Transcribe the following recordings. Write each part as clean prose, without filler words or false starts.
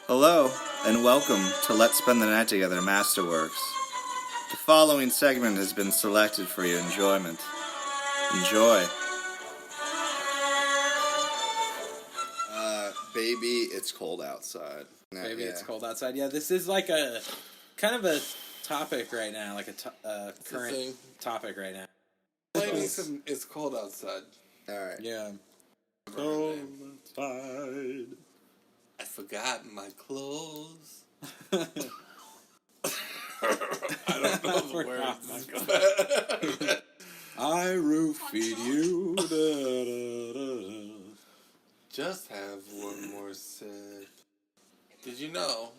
Hello, and welcome to Let's Spend the Night Together, MASTERWORKS. The following segment has been selected for your enjoyment. Enjoy. Baby, it's cold outside. Baby, it's cold outside. Yeah, this is like a kind of a topic right now, like a current topic right now. It's cold outside. Alright. Yeah. Cold outside. I forgot my clothes. I don't know the words. I roofied you. Just have one more sip. Did you know,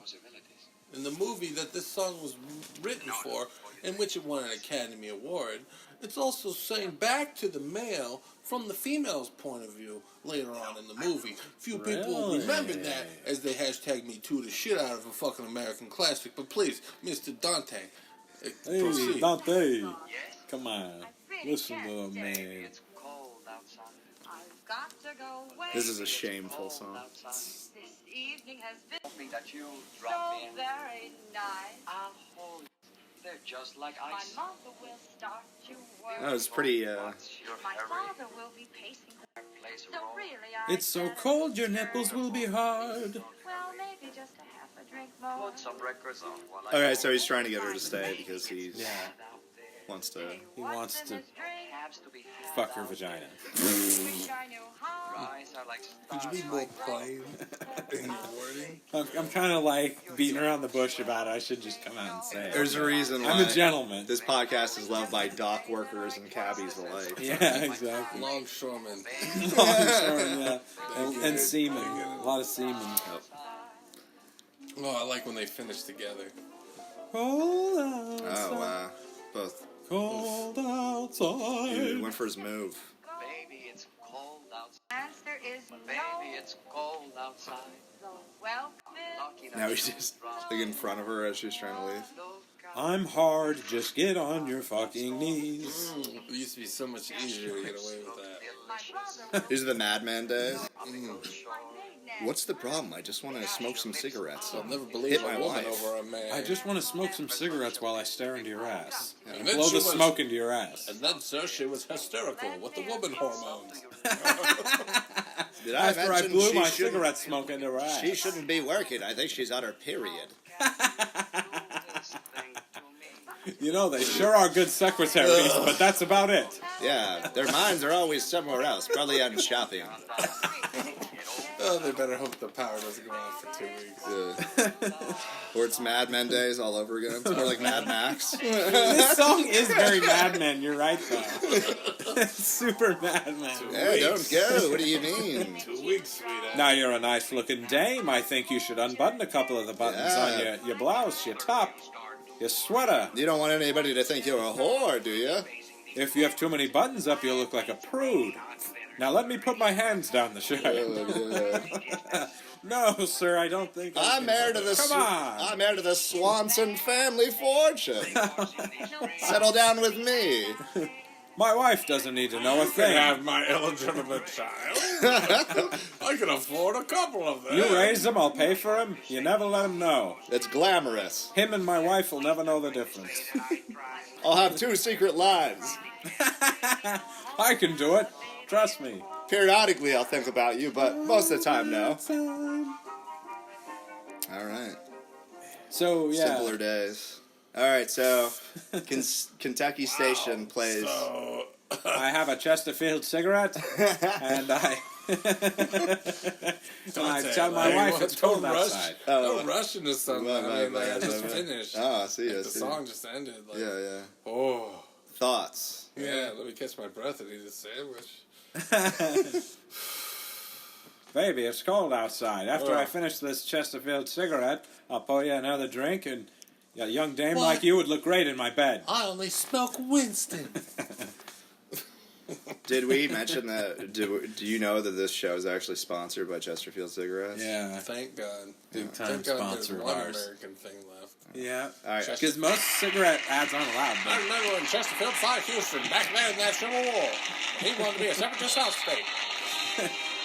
in the movie that this song was written for, in which it won an Academy Award, it's also saying back to the male from the female's point of view later on in the movie. Few people remember that as they hashtag me too the shit out of a fucking American classic. But please, Mr. Dante, proceed. Hey, Dante. Come on. Listen to the man. This is a shameful song. This evening has been that you so very nice. I'll hold you. They're just like My ice. mother will start to work. That was pretty, What's your My hurry? father will be pacing. Plays a So role. really, I It's so can't cold, your endure. nipples will be hard. Well, maybe just a half a drink more. Put some records on while I Alright, so he's trying to get her to stay because he wants to... He wants to Has to be fuck her vagina. Wish I knew how. Rise are like Could you be more plain in your wording? I'm kind of like beating around the bush about it. I should just come out and say it. There's a reason why I'm a gentleman. this podcast is loved by dock workers and cabbies alike. Yeah, exactly. Longshoremen. And semen. A lot of semen. Oh, I like when they finish together. Cold outside. Oh, wow. Both. Cold Dude, outside. went for his move. baby, it's cold outside. Answer is Baby, no. it's cold outside. So welcome in. Lucky that Now he's just like in front of her as she's trying to leave. look out. I'm hard, just get on your fucking knees. It used to be so much easier to get away with that. My brother will These are the Mad Men days. my maiden What's the problem? I just want to smoke some cigarettes. I'll never believe Hit a my woman wife. over a man. I just want to smoke some cigarettes while I stare into your ass. And then Blow she the was- smoke into your ass. And then, sir, she was hysterical with the woman hormones. Did I After I mention blew she my shouldn't- cigarette smoke into her ass. She shouldn't be working. I think she's on her period. You know, they sure are good secretaries, but that's about it. Yeah, their minds are always somewhere else, probably out shopping. Oh, they better hope the power doesn't go out for 2 weeks. Or it's Mad Men days all over again. It's more like Mad Max. This song is very Mad Men, you're right, though. It's super Mad Men. Hey, don't go. What do you mean? 2 weeks, sweetheart. Now you're a nice looking dame. I think you should unbutton a couple of the buttons on your blouse, your top, your sweater. You don't want anybody to think you're a whore, do you? If you have too many buttons up, you'll look like a prude. Now let me put my hands down the shirt. No, sir, I don't think I'm heir to the Come on. I'm heir to the Swanson family fortune. Settle down with me. My wife doesn't need to know a Can thing. have my illegitimate child. I can afford a couple of them. You raise him, I'll pay for him. You never let him know. It's glamorous. Him and my wife will never know the difference. I'll have 2 secret lives. I can do it. Trust me. Periodically, I'll think about you, but most of the time, no. All right. So, yeah. Simpler days. All right, so Kentucky Station plays. So, I have a Chesterfield cigarette, and I tell my wife it's cold outside. Don't rush into something. Right, I mean, like, I right, just right. finished. Oh, I see. I The see. song just ended. Like, Yeah. Oh. Thoughts. Yeah, let me catch my breath and eat a sandwich. Baby, it's cold outside. After Oh. I finish this Chesterfield cigarette, I'll pour you another drink, and a young dame What? like you would look great in my bed. I only smoke Winston. Did we mention that? Do you know that this show is actually sponsored by Chesterfield cigarettes? Yeah. Thank God. Big time Thank God sponsor there's of one ours. American thing left. Yeah. All right. Because most cigarette ads aren't allowed. I But remember when Chesterfield fought Houston back there in that Civil War. He wanted to be a separatist South state.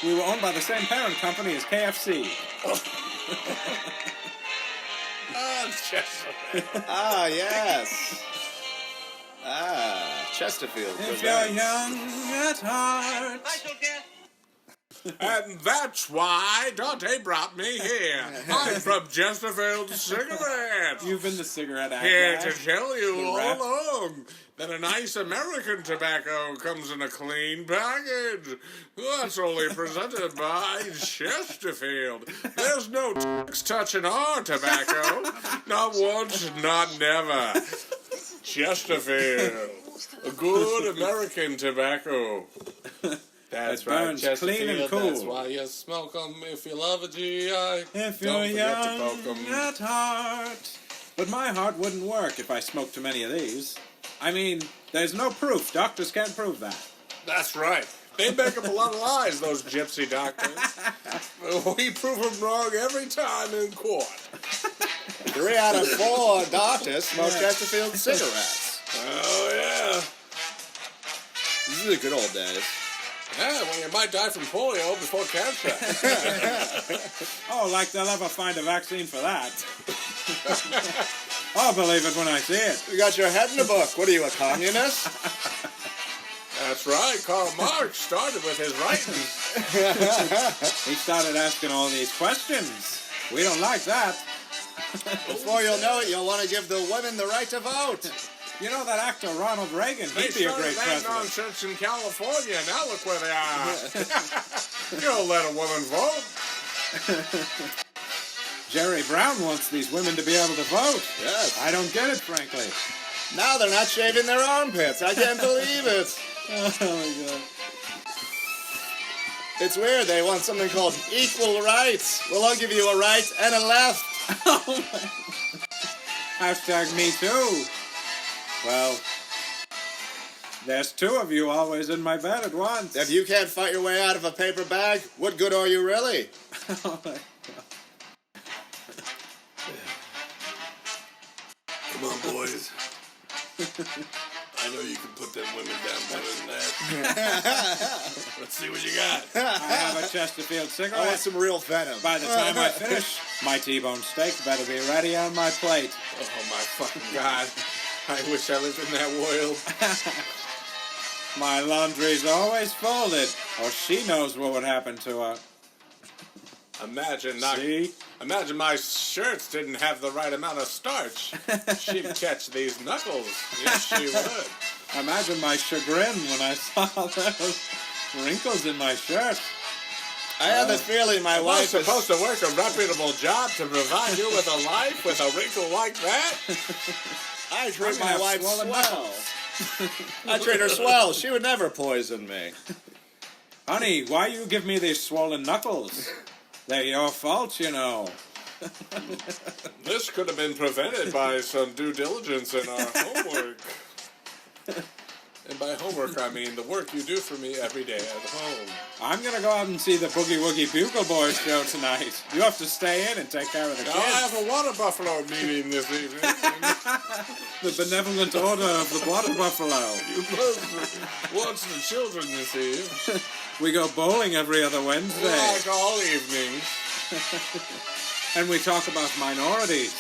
we were owned by the same parent company as KFC. Oh, Chesterfield. Ah, yes. Ah, Chesterfield. If you're presents. young at heart. And that's why Dante brought me here. I'm from Chesterfield Cigarettes. You've been the cigarette ad Here guy. to tell you The all rap. along that a nice American tobacco comes in a clean package. That's only presented by Chesterfield. There's no touching our tobacco. Not once, not never. Chesterfield. A good American tobacco. That's right, burns clean and Chesterfield. cool. That's why you smoke 'em if you love a GI. If Don't you're forget to young poke 'em. at heart. But my heart wouldn't work if I smoked too many of these. I mean, there's no proof. Doctors can't prove that. That's right. They make up a lot of lies, those gypsy doctors. We prove them wrong every time in court. 3 out of 4 doctors smoke Chesterfield cigarettes. Oh, yeah. These are the good old days. Yeah, well, you might die from polio before cancer. Oh, like they'll ever find a vaccine for that. I'll believe it when I see it. You got your head in the book. What are you, a communist? That's right. Karl Marx started with his writings. He started asking all these questions. We don't like that. Before you'll know it, you'll want to give the women the right to vote. You know that actor Ronald Reagan? They He'd be a started great that president. nonsense in California. Now look where they are. You don't let a woman vote. Jerry Brown wants these women to be able to vote. Yes. I don't get it, frankly. Now they're not shaving their armpits. I can't believe it. Oh my God. It's weird. They want something called equal rights. Well, I'll give you a right and a left. Hashtag me too. Well, there's 2 of you always in my bed at once. If you can't fight your way out of a paper bag, what good are you really? Oh my God. Come on, boys. I know you can put them women down better than that. Let's see what you got. I have a Chesterfield I want cigarette. some real venom. By the time I finish, my T-bone steak better be ready on my plate. Oh, my fucking God. I wish I lived in that world. My laundry's always folded, or she knows what would happen to her. See? Imagine my shirts didn't have the right amount of starch. She'd catch these knuckles. Yes, she would. Imagine my chagrin when I saw those wrinkles in my shirt. I have a feeling my Am I wife is... supposed to work a reputable job to provide you with a life with a wrinkle like that? I treat I'm gonna my have wife swollen swell. I treat her swell. She would never poison me. Honey, why you give me these swollen knuckles? They're your fault, you know. This could have been prevented by some due diligence in our homework. And by homework, I mean the work you do for me every day at home. I'm gonna go out and see the Boogie Woogie Bugle Boys show tonight. You have to stay in and take care of the Now, kids. I have a water buffalo meeting this evening. The benevolent order of the water buffalo. You must watch the children this evening. We go bowling every other Wednesday. Like all evenings. And we talk about minorities.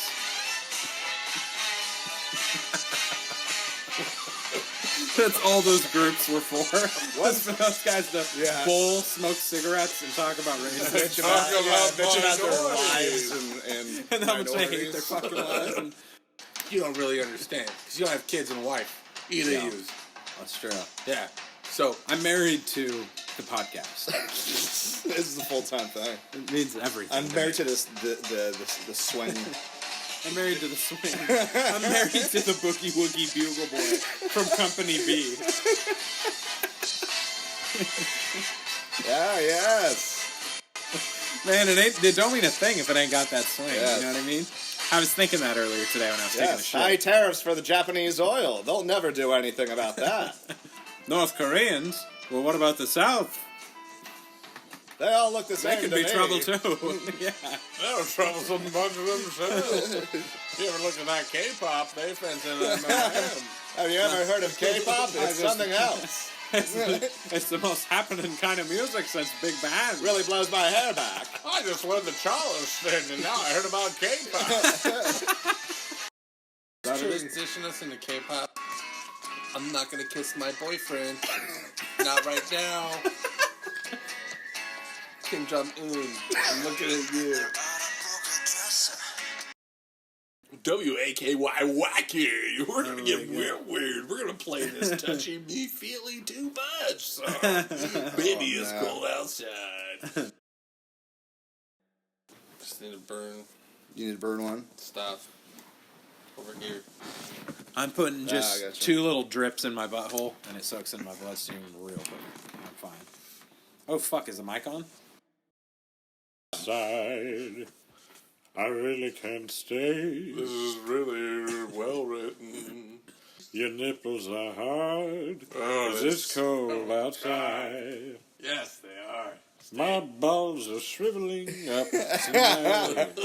That's all those groups were for. Was for those guys to bowl, smoke cigarettes, and talk about racism. Bitch about their minorities. lives and And how much they hate minorities. their fucking lives. And You don't really understand, because you don't have kids and a wife. Either Yeah. you. that's true. Yeah. So, I'm married to the podcast. This is a full-time thing. It means everything. I'm married to the swing. I'm married to the swing. I'm married to the Boogie Woogie Bugle Boy from Company B. Yeah, yes. Man, it don't mean a thing if it ain't got that swing. Yes. You know what I mean? I was thinking that earlier today when I was taking a Yes, shit. high tariffs for the Japanese oil. They'll never do anything about that. North Koreans? Well, what about the South? They all look the same They could to be me. trouble too. Yeah. they're a troublesome bunch of themselves. You ever look at that K-pop? They fence in M&M. Have you ever heard of K-pop? It's something else. It's the most happening kind of music since Big Band. Really blows my hair back. I just learned the Charles thing, and now I heard about K-pop. Transition us into K-pop. I'm not gonna kiss my boyfriend. Not right now. Kim Jong-un, I'm looking at you. W-A-K-Y wacky. We're gonna get weird. We're gonna play this touchy me feeling too much song. Baby, it's cold outside. Just need to burn You need to burn one? stuff over here. I'm putting I just gotcha. 2 little drips in my butthole, and it soaks into my bloodstream real quick. I'm fine. Oh, fuck, is the mic on? Side, I really can't stay. This is really well written. Your nipples are hard, Oh, 'cause it's cold outside. Yes, they are. My balls are shriveling up tonight.